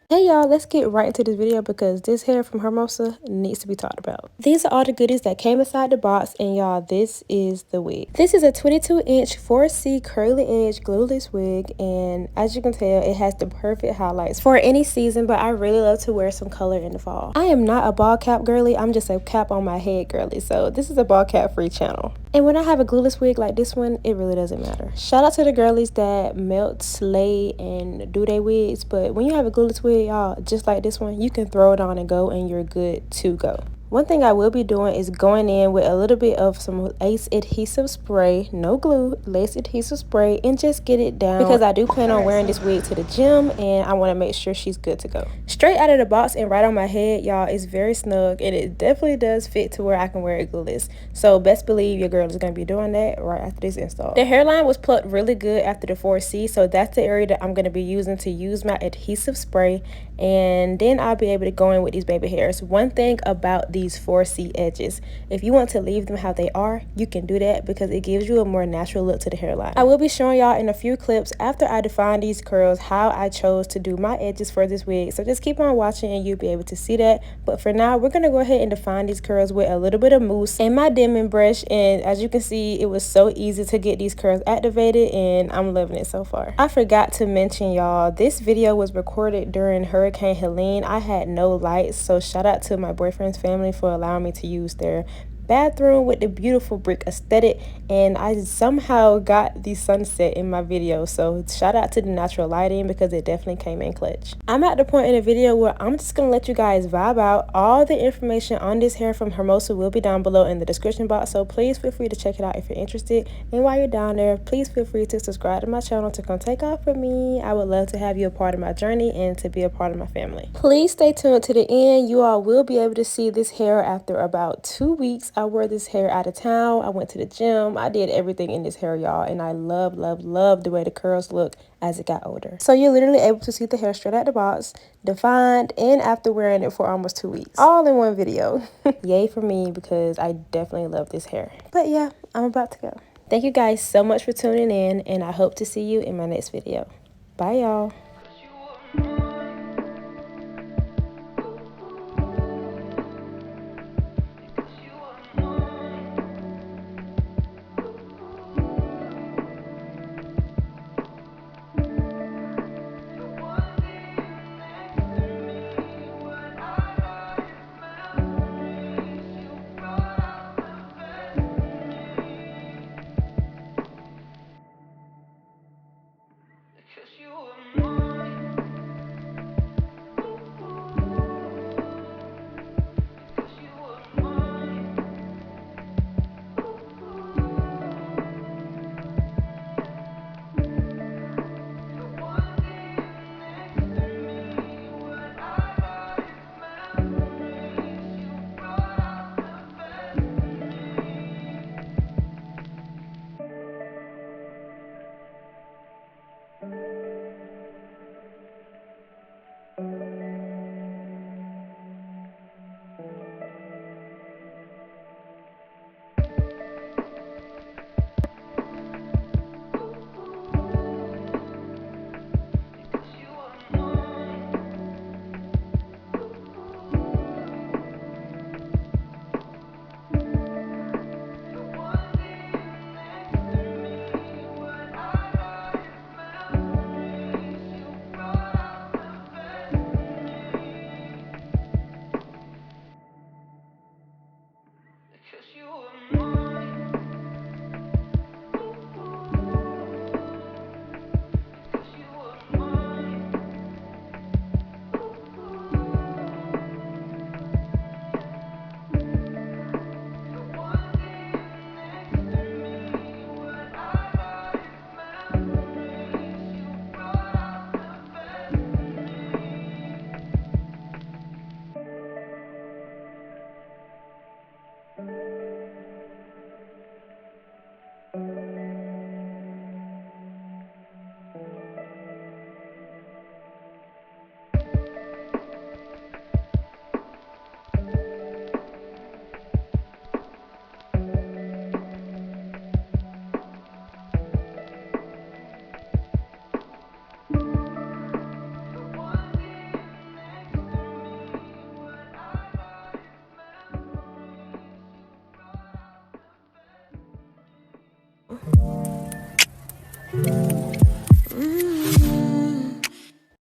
Hey y'all, let's get right into this video because this hair from Hermosa needs to be talked about. These are all the goodies that came inside the box, and y'all, this is the wig. This is a 22-inch 4C curly edge glueless wig, and as you can tell, it has the perfect highlights for any season, but I really love to wear some color in the fall. I am not a ball cap girly, I'm just a cap on my head girly, so this is a ball cap free channel. And when I have a glueless wig like this one, it really doesn't matter. Shout out to the girlies that melt, slay, and do their wigs, but when you have a glueless wig, y'all, just like this one, you can throw it on and go and you're good to go. One thing I will be doing is going in with a little bit of some lace adhesive spray, no glue, lace adhesive spray, and just get it down because I do plan on wearing this wig to the gym and I want to make sure she's good to go. Straight out of the box and right on my head, y'all, it's very snug and it definitely does fit to where I can wear it glueless. So best believe your girl is going to be doing that right after this install. The hairline was plucked really good after the 4C, so that's the area that I'm going to be using to use my adhesive spray, and then I'll be able to go in with these baby hairs. One thing about these 4C edges, if you want to leave them how they are, you can do that because it gives you a more natural look to the hairline. I will be showing y'all in a few clips after I define these curls how I chose to do my edges for this wig, so just keep on watching and you'll be able to see that. But for now, we're going to go ahead and define these curls with a little bit of mousse and my dimming brush, and as you can see, it was so easy to get these curls activated and I'm loving it so far. I forgot to mention, y'all, this video was recorded during Hurricane Helene. I had no lights, so shout out to my boyfriend's family for allowing me to use their bathroom with the beautiful brick aesthetic, and I somehow got the sunset in my video, so shout out to the natural lighting because it definitely came in clutch. I'm at the point in the video where I'm just gonna let you guys vibe out. All the information on this hair from Hermosa will be down below in the description box, so please feel free to check it out if you're interested. And while you're down there, please feel free to subscribe to my channel to come take off with me. I would love to have you a part of my journey and to be a part of my family. Please stay tuned to the end. You all will be able to see this hair after about 2 weeks. I wore this hair out of town. I went to the gym. I did everything in this hair, y'all, and I love the way the curls look as it got older. So you're literally able to see the hair straight out the box, defined, and after wearing it for almost 2 weeks, all in one video. Yay for me because I definitely love this hair. But yeah, I'm about to go. Thank you guys so much for tuning in, and I hope to see you in my next video. Bye, y'all. You were mine.